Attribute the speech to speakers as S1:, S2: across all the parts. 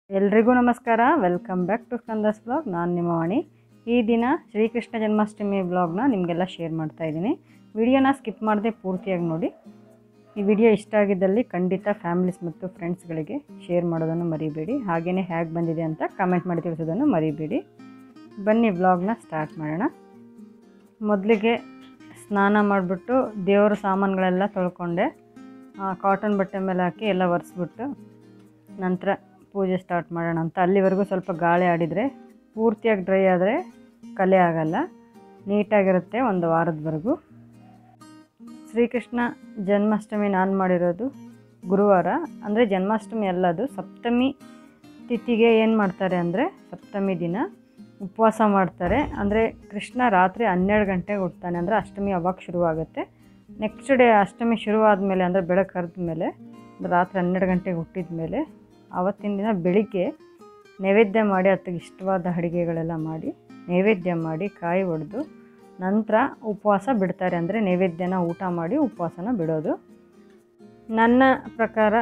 S1: ಎಲ್ರಿಗೂ ನಮಸ್ಕಾರ. Welcome back to Skandas blog. ನಾನು ನಿಮ್ಮ ವಾಣಿ. ಈ ದಿನ ಶ್ರೀಕೃಷ್ಣ ಜನ್ಮಾಷ್ಟಮಿ ಬ್ಲಾಗ್ನ ನಿಮಗೆಲ್ಲ ಶೇರ್ ಮಾಡ್ತಾ ಇದ್ದೀನಿ. ವಿಡಿಯೋನ ಸ್ಕಿಪ್ ಮಾಡದೆ ಪೂರ್ತಿಯಾಗಿ ನೋಡಿ. ಈ ವಿಡಿಯೋ ಇಷ್ಟ ಆಗಿದ್ದಲ್ಲಿ ಖಂಡಿತ ಫ್ಯಾಮಿಲೀಸ್ ಮತ್ತು ಫ್ರೆಂಡ್ಸ್ಗಳಿಗೆ ಶೇರ್ ಮಾಡೋದನ್ನು ಮರಿಬೇಡಿ. ಹಾಗೆಯೇ ಹೇಗೆ ಬಂದಿದೆ ಅಂತ ಕಮೆಂಟ್ ಮಾಡಿ ತಿಳಿಸೋದನ್ನು ಮರಿಬೇಡಿ. ಬನ್ನಿ ಬ್ಲಾಗ್ನ ಸ್ಟಾರ್ಟ್ ಮಾಡೋಣ. ಮೊದಲಿಗೆ ಸ್ನಾನ ಮಾಡಿಬಿಟ್ಟು ದೇವರ ಸಾಮಾನುಗಳೆಲ್ಲ ತೊಳ್ಕೊಂಡೆ. ಕಾಟನ್ ಬಟ್ಟೆ ಮೇಲೆ ಹಾಕಿ ಎಲ್ಲ ಒರೆಸ್ಬಿಟ್ಟು ನಂತರ ಪೂಜೆ ಸ್ಟಾರ್ಟ್ ಮಾಡೋಣ ಅಂತ. ಅಲ್ಲಿವರೆಗೂ ಸ್ವಲ್ಪ ಗಾಳಿ ಆಡಿದರೆ ಪೂರ್ತಿಯಾಗಿ ಡ್ರೈ ಆದರೆ ಕಲೆ ಆಗಲ್ಲ, ನೀಟಾಗಿರುತ್ತೆ ಒಂದು ವಾರದವರೆಗೂ. ಶ್ರೀಕೃಷ್ಣ ಜನ್ಮಾಷ್ಟಮಿ ನಾನು ಮಾಡಿರೋದು ಗುರುವಾರ, ಅಂದರೆ ಜನ್ಮಾಷ್ಟಮಿ ಅಲ್ಲದು ಸಪ್ತಮಿ ತಿಥಿಗೆ ಏನು ಮಾಡ್ತಾರೆ ಅಂದರೆ ಸಪ್ತಮಿ ದಿನ ಉಪವಾಸ ಮಾಡ್ತಾರೆ. ಅಂದರೆ ಕೃಷ್ಣ ರಾತ್ರಿ 12 ಗಂಟೆಗೆ ಹುಡ್ತಾನೆ, ಅಂದರೆ ಅಷ್ಟಮಿ ಅವಾಗ ಶುರುವಾಗುತ್ತೆ. ನೆಕ್ಸ್ಟ್ ಡೇ ಅಷ್ಟಮಿ ಶುರುವಾದಮೇಲೆ ಅಂದರೆ ಬೆಳಗ್ಗೆ ಕರೆದ ಮೇಲೆ ರಾತ್ರಿ 12 ಗಂಟೆಗೆ ಹುಟ್ಟಿದ ಮೇಲೆ ಆವತ್ತಿನ ದಿನ ಬೆಳಿಗ್ಗೆ ನೈವೇದ್ಯ ಮಾಡಿ ಅದಕ್ಕೆ ಇಷ್ಟವಾದ ಅಡುಗೆಗಳೆಲ್ಲ ಮಾಡಿ ನೈವೇದ್ಯ ಮಾಡಿ ಕಾಯಿ ಒಡೆದು ನಂತರ ಉಪವಾಸ ಬಿಡ್ತಾರೆ. ಅಂದರೆ ನೈವೇದ್ಯನ ಊಟ ಮಾಡಿ ಉಪವಾಸನ ಬಿಡೋದು. ನನ್ನ ಪ್ರಕಾರ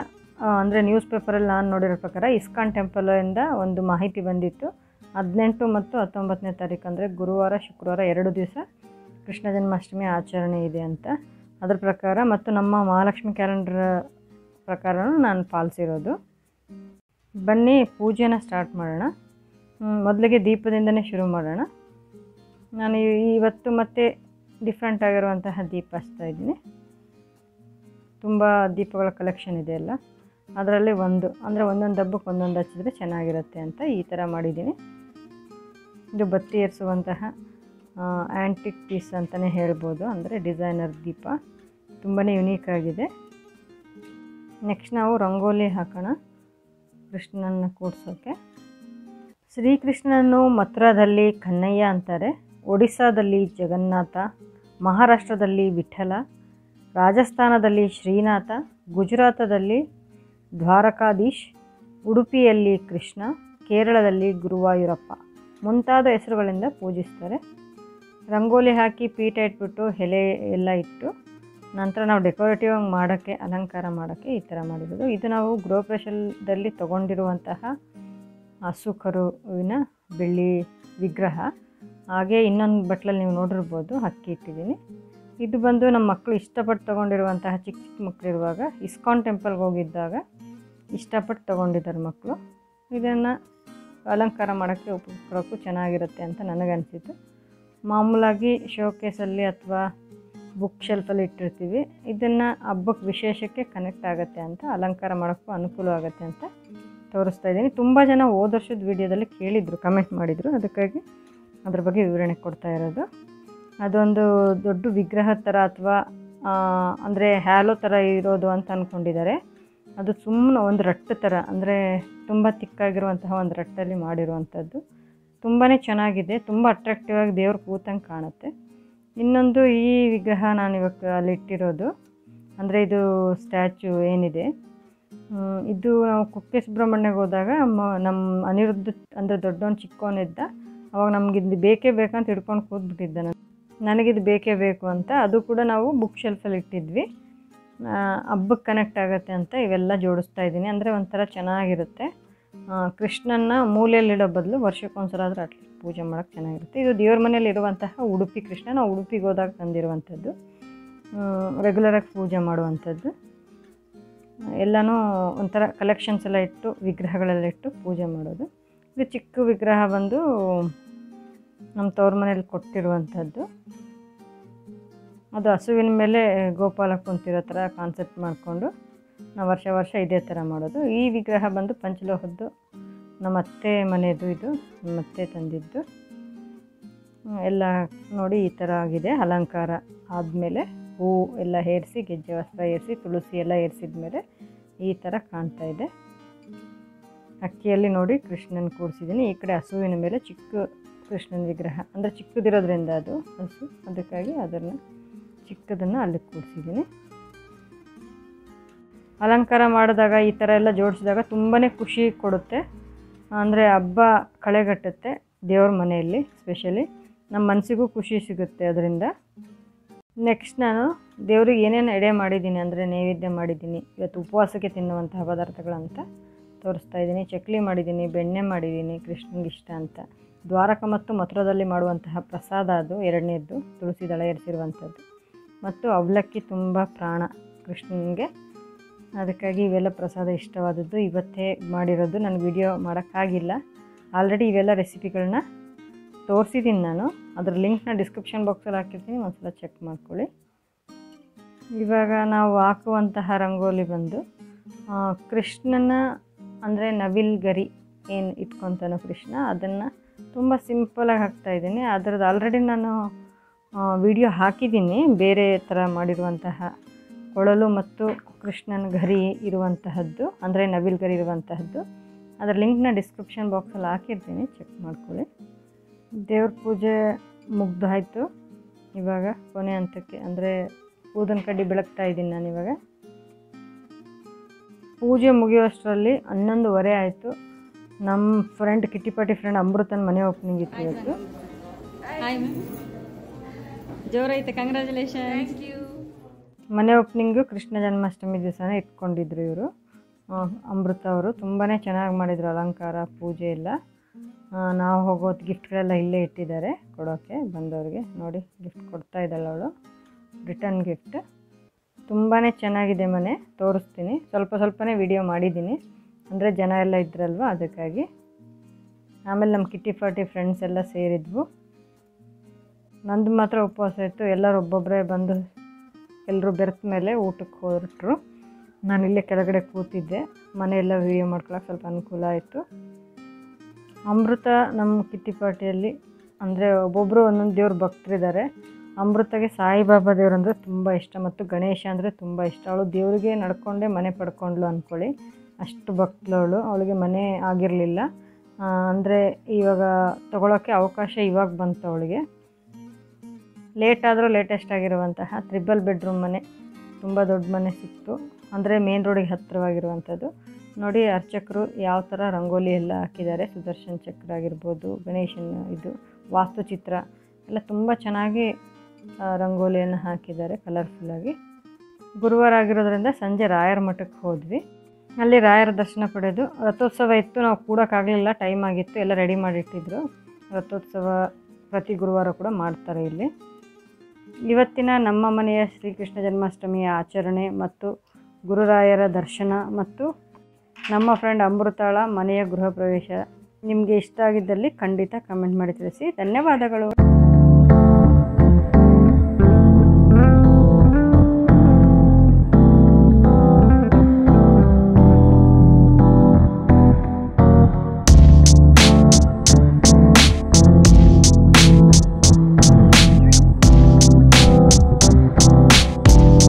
S1: ಅಂದರೆ ನ್ಯೂಸ್ ಪೇಪರಲ್ಲಿ ನಾನು ನೋಡಿರೋ ಪ್ರಕಾರ ಇಸ್ಕಾನ್ ಟೆಂಪಲಿಂದ ಒಂದು ಮಾಹಿತಿ ಬಂದಿತ್ತು. 18 ಮತ್ತು 19ನೇ ತಾರೀಕು ಅಂದರೆ ಗುರುವಾರ ಶುಕ್ರವಾರ 2 ದಿವಸ ಕೃಷ್ಣ ಜನ್ಮಾಷ್ಟಮಿ ಆಚರಣೆ ಇದೆ ಅಂತ. ಅದರ ಪ್ರಕಾರ ಮತ್ತು ನಮ್ಮ ಮಹಾಲಕ್ಷ್ಮಿ ಕ್ಯಾಲೆಂಡರ್ ಪ್ರಕಾರನೂ ನಾನು ಪಾಲಿಸಿರೋದು. ಬನ್ನಿ ಪೂಜೆನ ಸ್ಟಾರ್ಟ್ ಮಾಡೋಣ. ಮೊದಲಿಗೆ ದೀಪದಿಂದನೇ ಶುರು ಮಾಡೋಣ. ನಾನು ಇವತ್ತು ಮತ್ತೆ ಡಿಫ್ರೆಂಟ್ ಆಗಿರುವಂತಹ ದೀಪ ಹಚ್ತಾ ಇದ್ದೀನಿ. ತುಂಬ ದೀಪಗಳ ಕಲೆಕ್ಷನ್ ಇದೆ ಅಲ್ಲ, ಅದರಲ್ಲಿ ಒಂದು ಅಂದರೆ ಒಂದೊಂದು ಹಬ್ಬಕ್ಕೆ ಒಂದೊಂದು ಹಚ್ಚಿದ್ರೆ ಚೆನ್ನಾಗಿರುತ್ತೆ ಅಂತ ಈ ಥರ ಮಾಡಿದ್ದೀನಿ. ಇದು ಬತ್ತಿ ಏರಿಸುವಂತಹ ಆ್ಯಂಟಿಕ್ ಪೀಸ್ ಅಂತಲೇ ಹೇಳ್ಬೋದು, ಅಂದರೆ ಡಿಸೈನರ್ ದೀಪ, ತುಂಬಾ ಯುನೀಕ್ ಆಗಿದೆ. ನೆಕ್ಸ್ಟ್ ನಾವು ರಂಗೋಲಿ ಹಾಕೋಣ ಕೃಷ್ಣನ ಕೂಡ್ಸೋಕ್ಕೆ. ಶ್ರೀಕೃಷ್ಣನು ಮಥುರಾದಲ್ಲಿ ಕನ್ನಯ್ಯ ಅಂತಾರೆ, ಒಡಿಸ್ಸಾದಲ್ಲಿ ಜಗನ್ನಾಥ, ಮಹಾರಾಷ್ಟ್ರದಲ್ಲಿ ವಿಠಲ, ರಾಜಸ್ಥಾನದಲ್ಲಿ ಶ್ರೀನಾಥ, ಗುಜರಾತದಲ್ಲಿ ದ್ವಾರಕಾಧೀಶ್, ಉಡುಪಿಯಲ್ಲಿ ಕೃಷ್ಣ, ಕೇರಳದಲ್ಲಿ ಗುರುವಾಯೂರಪ್ಪ ಮುಂತಾದ ಹೆಸರುಗಳಿಂದ ಪೂಜಿಸ್ತಾರೆ. ರಂಗೋಲಿ ಹಾಕಿ ಪೀಠ ಇಟ್ಬಿಟ್ಟು ಎಲೆ ಎಲ್ಲ ಇಟ್ಟು ನಂತರ ನಾವು ಡೆಕೋರೇಟಿವ್ ಆಗಿ ಮಾಡೋಕ್ಕೆ ಅಲಂಕಾರ ಮಾಡೋಕ್ಕೆ ಈ ಥರ ಮಾಡಿರೋದು. ಇದು ನಾವು ಗೃಹಪ್ರವೇಶದಲ್ಲಿ ತೊಗೊಂಡಿರುವಂತಹ ಹಸು ಕರುವಿನ ಬೆಳ್ಳಿ ವಿಗ್ರಹ. ಹಾಗೆ ಇನ್ನೊಂದು ಬಟ್ಲಲ್ಲಿ ನೀವು ನೋಡಿರ್ಬೋದು ಅಕ್ಕಿ ಇಟ್ಟಿದ್ದೀನಿ. ಇದು ಬಂದು ನಮ್ಮ ಮಕ್ಕಳು ಇಷ್ಟಪಟ್ಟು ತೊಗೊಂಡಿರುವಂತಹ ಚಿಕ್ಕ ಚಿಕ್ಕ ಮಕ್ಕಳಿರುವಾಗ ಇಸ್ಕಾನ್ ಟೆಂಪಲ್ಗೆ ಹೋಗಿದ್ದಾಗ ಇಷ್ಟಪಟ್ಟು ತೊಗೊಂಡಿದ್ದಾರೆ ಮಕ್ಕಳು. ಇದನ್ನು ಅಲಂಕಾರ ಮಾಡೋಕ್ಕೆ ಉಪಯೋಗಿಸ್ಕೊಳ್ಳೋಕ್ಕೂ ಚೆನ್ನಾಗಿರುತ್ತೆ ಅಂತ ನನಗನ್ನಿಸಿತು. ಮಾಮೂಲಾಗಿ ಶೋಕೇಸಲ್ಲಿ ಅಥವಾ ಬುಕ್ ಶೆಲ್ಫಲ್ಲಿ ಇಟ್ಟಿರ್ತೀವಿ, ಇದನ್ನು ಹಬ್ಬಕ್ಕೆ ವಿಶೇಷಕ್ಕೆ ಕನೆಕ್ಟ್ ಆಗುತ್ತೆ ಅಂತ ಅಲಂಕಾರ ಮಾಡೋಕ್ಕೂ ಅನುಕೂಲ ಆಗುತ್ತೆ ಅಂತ ತೋರಿಸ್ತಾ ಇದ್ದೀನಿ. ತುಂಬ ಜನ ಹೋದ ವರ್ಷದ ವೀಡಿಯೋದಲ್ಲಿ ಕೇಳಿದರು, ಕಮೆಂಟ್ ಮಾಡಿದರು, ಅದಕ್ಕಾಗಿ ಅದ್ರ ಬಗ್ಗೆ ವಿವರಣೆ ಕೊಡ್ತಾ ಇರೋದು. ಅದೊಂದು ದೊಡ್ಡ ವಿಗ್ರಹ ಥರ ಅಥವಾ ಅಂದರೆ ಹ್ಯಾಲೋ ಥರ ಇರೋದು ಅಂತ ಅಂದ್ಕೊಂಡಿದ್ದಾರೆ. ಅದು ಸುಮ್ಮನೆ ಒಂದು ರಟ್ಟು ಥರ, ಅಂದರೆ ತುಂಬ ತಿಕ್ಕಾಗಿರುವಂತಹ ಒಂದು ರಟ್ಟಲ್ಲಿ ಮಾಡಿರುವಂಥದ್ದು. ತುಂಬಾ ಚೆನ್ನಾಗಿದೆ, ತುಂಬ ಅಟ್ರಾಕ್ಟಿವ್ ಆಗಿ ದೇವ್ರು ಕೂತಂಗೆ ಕಾಣುತ್ತೆ. ಇನ್ನೊಂದು ಈ ವಿಗ್ರಹ ನಾನು ಇವಾಗ ಅಲ್ಲಿಟ್ಟಿರೋದು, ಅಂದರೆ ಇದು ಸ್ಟ್ಯಾಚು ಏನಿದೆ ಇದು ನಾವು ಕುಕ್ಕೆ ಸುಬ್ರಹ್ಮಣ್ಯಗೆ ಹೋದಾಗ ನಮ್ಮ ಅನಿರುದ್ಧ ಅಂದರೆ ದೊಡ್ಡವನು ಚಿಕ್ಕವನಿದ್ದ, ಅವಾಗ ನಮಗಿದು ಬೇಕೇ ಬೇಕಂತ ಹಿಡ್ಕೊಂಡು ಕೂತ್ಬಿಟ್ಟಿದ್ದ. ನನಗಿದು ಬೇಕೇ ಬೇಕು ಅಂತ. ಅದು ಕೂಡ ನಾವು ಬುಕ್ ಶೆಲ್ಫಲ್ಲಿ ಇಟ್ಟಿದ್ವಿ. ಹಬ್ಬಕ್ಕೆ ಕನೆಕ್ಟ್ ಆಗುತ್ತೆ ಅಂತ ಇವೆಲ್ಲ ಜೋಡಿಸ್ತಾ ಇದ್ದೀನಿ. ಅಂದರೆ ಒಂಥರ ಚೆನ್ನಾಗಿರುತ್ತೆ. ಕೃಷ್ಣನ ಮೂಲೆಯಲ್ಲಿಡೋ ಬದಲು ವರ್ಷಕ್ಕೊಂದ್ಸಲ ಆದರೂ ಅಟ್ಲೀಸ್ಟ್ ಪೂಜೆ ಮಾಡೋಕ್ಕೆ ಚೆನ್ನಾಗಿರುತ್ತೆ. ಇದು ದೇವ್ರ ಮನೇಲಿ ಇರುವಂತಹ ಉಡುಪಿ ಕೃಷ್ಣ, ನಾವು ಉಡುಪಿಗೆ ಹೋದಾಗ ತಂದಿರುವಂಥದ್ದು, ರೆಗ್ಯುಲರಾಗಿ ಪೂಜೆ ಮಾಡುವಂಥದ್ದು. ಎಲ್ಲನೂ ಒಂಥರ ಕಲೆಕ್ಷನ್ಸ್ ಎಲ್ಲ ಇಟ್ಟು ವಿಗ್ರಹಗಳೆಲ್ಲ ಇಟ್ಟು ಪೂಜೆ ಮಾಡೋದು. ಇದು ಚಿಕ್ಕ ವಿಗ್ರಹ ಬಂದು ನಮ್ಮ ತವ್ರ ಮನೇಲಿ ಕೊಟ್ಟಿರುವಂಥದ್ದು. ಅದು ಹಸುವಿನ ಮೇಲೆ ಗೋಪಾಲ ಕುಂತಿರೋ ಥರ ಕಾನ್ಸೆಪ್ಟ್ ಮಾಡಿಕೊಂಡು ನಾವು ವರ್ಷ ವರ್ಷ ಇದೇ ಥರ ಮಾಡೋದು. ಈ ವಿಗ್ರಹ ಬಂದು ಪಂಚಲೋಹದ್ದು, ನಮ್ಮ ಅತ್ತೆ ಮನೆಯದು, ಇದು ನಮ್ಮ ಅತ್ತೆ ತಂದಿದ್ದು. ಎಲ್ಲ ನೋಡಿ ಈ ಥರ ಆಗಿದೆ. ಅಲಂಕಾರ ಆದಮೇಲೆ ಹೂವು ಎಲ್ಲ ಏರಿಸಿ, ಗೆಜ್ಜೆ ವಸ್ತ್ರ ಏರಿಸಿ, ತುಳಸಿ ಎಲ್ಲ ಏರಿಸಿದ ಮೇಲೆ ಈ ಥರ ಕಾಣ್ತಾ ಇದೆ. ಅಕ್ಕಿಯಲ್ಲಿ ನೋಡಿ ಕೃಷ್ಣನ ಕೂಡಿಸಿದ್ದೀನಿ. ಈ ಕಡೆ ಹಸುವಿನ ಮೇಲೆ ಚಿಕ್ಕ ಕೃಷ್ಣನ ವಿಗ್ರಹ, ಅಂದರೆ ಚಿಕ್ಕದಿರೋದ್ರಿಂದ ಅದು ಹಸು, ಅದಕ್ಕಾಗಿ ಅದನ್ನು ಚಿಕ್ಕದನ್ನು ಅಲ್ಲಿ ಕೂಡಿಸಿದ್ದೀನಿ. ಅಲಂಕಾರ ಮಾಡಿದಾಗ ಈ ಥರ ಎಲ್ಲ ಜೋಡಿಸಿದಾಗ ತುಂಬಾ ಖುಷಿ ಕೊಡುತ್ತೆ. ಅಂದರೆ ಹಬ್ಬ ಕಳೆಗಟ್ಟುತ್ತೆ ದೇವ್ರ ಮನೆಯಲ್ಲಿ. ಸ್ಪೆಷಲಿ ನಮ್ಮ ಮನಸ್ಸಿಗೂ ಖುಷಿ ಸಿಗುತ್ತೆ ಅದರಿಂದ. ನೆಕ್ಸ್ಟ್ ನಾನು ದೇವ್ರಿಗೆ ಏನೇನು ಎಡೆ ಮಾಡಿದ್ದೀನಿ ಅಂದರೆ ನೈವೇದ್ಯ ಮಾಡಿದ್ದೀನಿ ಇವತ್ತು ಉಪವಾಸಕ್ಕೆ ತಿನ್ನುವಂತಹ ಪದಾರ್ಥಗಳಂತ ತೋರಿಸ್ತಾ ಇದ್ದೀನಿ. ಚಕ್ಲಿ ಮಾಡಿದ್ದೀನಿ, ಬೆಣ್ಣೆ ಮಾಡಿದ್ದೀನಿ, ಕೃಷ್ಣನಿಗೆ ಇಷ್ಟ ಅಂತ. ದ್ವಾರಕ ಮತ್ತು ಮಥುರಾದಲ್ಲಿ ಮಾಡುವಂತಹ ಪ್ರಸಾದ ಅದು, ಎರಡನೇದ್ದು ತುಳಸಿ ದಳ ಏರಿಸಿರುವಂಥದ್ದು. ಮತ್ತು ಅವಲಕ್ಕಿ ತುಂಬ ಪ್ರಾಣ ಕೃಷ್ಣನಿಗೆ, ಅದಕ್ಕಾಗಿ ಇವೆಲ್ಲ ಪ್ರಸಾದ ಇಷ್ಟವಾದದ್ದು. ಇವತ್ತೇ ಮಾಡಿರೋದು, ನಾನು ವಿಡಿಯೋ ಮಾಡೋಕ್ಕಾಗಿಲ್ಲ. ಆಲ್ರೆಡಿ ಇವೆಲ್ಲ ರೆಸಿಪಿಗಳನ್ನ ತೋರಿಸಿದ್ದೀನಿ ನಾನು. ಅದರ ಲಿಂಕ್ನ ಡಿಸ್ಕ್ರಿಪ್ಷನ್ ಬಾಕ್ಸಲ್ಲಿ ಹಾಕಿರ್ತೀನಿ, ಒಂದ್ಸಲ ಚೆಕ್ ಮಾಡ್ಕೊಳ್ಳಿ. ಇವಾಗ ನಾವು ಹಾಕುವಂತಹ ರಂಗೋಲಿ ಬಂದು ಕೃಷ್ಣನ ಅಂದರೆ ನವಿಲ್ ಗರಿ ಏನು ಇಟ್ಕೊತಾನೋ ಕೃಷ್ಣ, ಅದನ್ನು ತುಂಬ ಸಿಂಪಲಾಗಿ ಹಾಕ್ತಾಯಿದ್ದೀನಿ. ಅದರದ್ದು ಆಲ್ರೆಡಿ ನಾನು ವಿಡಿಯೋ ಹಾಕಿದ್ದೀನಿ, ಬೇರೆ ಥರ ಮಾಡಿರುವಂತಹ ಕೊಳಲು ಮತ್ತು ಕೃಷ್ಣನ ಗರಿ ಇರುವಂತಹದ್ದು, ಅಂದರೆ ನವಿಲ್ ಗರಿ ಇರುವಂತಹದ್ದು. ಅದರ ಲಿಂಕ್ನ ಡಿಸ್ಕ್ರಿಪ್ಷನ್ ಬಾಕ್ಸಲ್ಲಿ ಹಾಕಿರ್ತೀನಿ, ಚೆಕ್ ಮಾಡ್ಕೊಳ್ಳಿ. ದೇವ್ರ ಪೂಜೆ ಮುಗ್ದಾಯಿತು. ಇವಾಗ ಕೊನೆ ಹಂತಕ್ಕೆ ಅಂದರೆ ಊದಿನ ಕಡ್ಡಿ ಬೆಳಗ್ತಾ ಇದ್ದೀನಿ ನಾನು. ಇವಾಗ ಪೂಜೆ ಮುಗಿಯೋಷ್ಟರಲ್ಲಿ 11:15 ಆಯಿತು. ನಮ್ಮ ಫ್ರೆಂಡ್ ಕಿಟ್ಟಿಪಾಟಿ ಫ್ರೆಂಡ್ ಅಮೃತನ ಮನೆ ಓಪನಿಂಗ್ ಇತ್ತು ಇವತ್ತು.
S2: ಜೋರೈತೆ, ಕಂಗ್ರ್ಯಾಚುಲೇಷನ್.
S1: ಮನೆ ಓಪನಿಂಗು ಕೃಷ್ಣ ಜನ್ಮಾಷ್ಟಮಿ ದಿವಸನೇ ಇಟ್ಕೊಂಡಿದ್ರು ಇವರು, ಅಮೃತ ಅವರು. ತುಂಬಾ ಚೆನ್ನಾಗಿ ಮಾಡಿದರು ಅಲಂಕಾರ, ಪೂಜೆ ಎಲ್ಲ. ನಾವು ಹೋಗೋದು ಗಿಫ್ಟ್ಗಳೆಲ್ಲ ಇಲ್ಲೇ ಇಟ್ಟಿದ್ದಾರೆ ಕೊಡೋಕ್ಕೆ ಬಂದವ್ರಿಗೆ. ನೋಡಿ ಗಿಫ್ಟ್ ಕೊಡ್ತಾ ಇದ್ದಾಳೆ ಅವಳು, ರಿಟರ್ನ್ ಗಿಫ್ಟ್. ತುಂಬಾ ಚೆನ್ನಾಗಿದೆ ಮನೆ, ತೋರಿಸ್ತೀನಿ. ಸ್ವಲ್ಪನೇ ವಿಡಿಯೋ ಮಾಡಿದ್ದೀನಿ, ಅಂದರೆ ಜನ ಎಲ್ಲ ಇದ್ರಲ್ವ ಅದಕ್ಕಾಗಿ. ಆಮೇಲೆ ನಮ್ಮ ಕಿಟ್ಟಿ ಪಾರ್ಟಿ ಫ್ರೆಂಡ್ಸ್ ಎಲ್ಲ ಸೇರಿದ್ವು. ನಂದು ಮಾತ್ರ ಉಪವಾಸ ಇತ್ತು. ಎಲ್ಲರೂ ಒಬ್ಬೊಬ್ಬರೇ ಬಂದು ಎಲ್ಲರೂ ಬೆರೆತ ಮೇಲೆ ಊಟಕ್ಕೆ ಹೊರಟರು. ನಾನು ಇಲ್ಲೇ ಕೆಳಗಡೆ ಕೂತಿದ್ದೆ. ಮನೆಯೆಲ್ಲ ವಿಡಿಯೋ ಮಾಡ್ಕೊಳ್ಳೋಕೆ ಸ್ವಲ್ಪ ಅನುಕೂಲ ಆಯಿತು. ಅಮೃತ ನಮ್ಮ ಕಿಟ್ಟಿ ಪಾರ್ಟಿಯಲ್ಲಿ ಅಂದರೆ ಒಬ್ಬೊಬ್ಬರು ಒಂದೊಂದು ದೇವ್ರ ಭಕ್ತರಿದ್ದಾರೆ. ಅಮೃತಗೆ ಸಾಯಿಬಾಬಾ ದೇವ್ರು ಅಂದರೆ ತುಂಬ ಇಷ್ಟ, ಮತ್ತು ಗಣೇಶ ಅಂದರೆ ತುಂಬ ಇಷ್ಟ. ಅವಳು ದೇವರಿಗೆ ನಡ್ಕೊಂಡೇ ಮನೆ ಪಡ್ಕೊಂಡ್ಲು ಅಂದ್ಕೊಳ್ಳಿ, ಅಷ್ಟು ಭಕ್ತಳವಳು. ಅವಳಿಗೆ ಮನೆ ಆಗಿರಲಿಲ್ಲ, ಅಂದರೆ ಇವಾಗ ತಗೊಳ್ಳೋಕ್ಕೆ ಅವಕಾಶ ಇವಾಗ ಬಂತು ಅವಳಿಗೆ. ಲೇಟಾದರೂ ಲೇಟೆಸ್ಟ್ ಆಗಿರುವಂತಹ 3 ಬೆಡ್ರೂಮ್ ಮನೆ, ತುಂಬ ದೊಡ್ಡ ಮನೆ ಸಿಕ್ತು. ಅಂದರೆ ಮೇನ್ ರೋಡಿಗೆ ಹತ್ತಿರವಾಗಿರುವಂಥದ್ದು. ನೋಡಿ ಅರ್ಚಕರು ಯಾವ ಥರ ರಂಗೋಲಿ ಎಲ್ಲ ಹಾಕಿದ್ದಾರೆ. ಸುದರ್ಶನ್ ಚಕ್ರ ಆಗಿರ್ಬೋದು, ಗಣೇಶನ ಇದು ವಾಸ್ತುಚಿತ್ರ ಎಲ್ಲ ತುಂಬ ಚೆನ್ನಾಗಿ ರಂಗೋಲಿಯನ್ನು ಹಾಕಿದ್ದಾರೆ ಕಲರ್ಫುಲ್ಲಾಗಿ. ಗುರುವಾರ ಆಗಿರೋದ್ರಿಂದ ಸಂಜೆ ರಾಯರ ಮಠಕ್ಕೆ ಹೋದ್ವಿ. ಅಲ್ಲಿ ರಾಯರ ದರ್ಶನ ಪಡೆದು ರಥೋತ್ಸವ ಇತ್ತು. ನಾವು ಕೂಡೋಕ್ಕಾಗಲಿಲ್ಲ, ಟೈಮ್ ಆಗಿತ್ತು. ಎಲ್ಲ ರೆಡಿ ಮಾಡಿಟ್ಟಿದ್ರು. ರಥೋತ್ಸವ ಪ್ರತಿ ಗುರುವಾರ ಕೂಡ ಮಾಡ್ತಾರೆ ಇಲ್ಲಿ. ಇವತ್ತಿನ ನಮ್ಮ ಮನೆಯ ಶ್ರೀಕೃಷ್ಣ ಜನ್ಮಾಷ್ಟಮಿಯ ಆಚರಣೆ ಮತ್ತು ಗುರುರಾಯರ ದರ್ಶನ ಮತ್ತು ನಮ್ಮ ಫ್ರೆಂಡ್ ಅಮೃತಾಳ ಮನೆಯ ಗೃಹ ಪ್ರವೇಶ ನಿಮಗೆ ಇಷ್ಟ ಆಗಿದ್ದಲ್ಲಿ ಖಂಡಿತ ಕಮೆಂಟ್ ಮಾಡಿ ತಿಳಿಸಿ. ಧನ್ಯವಾದಗಳು.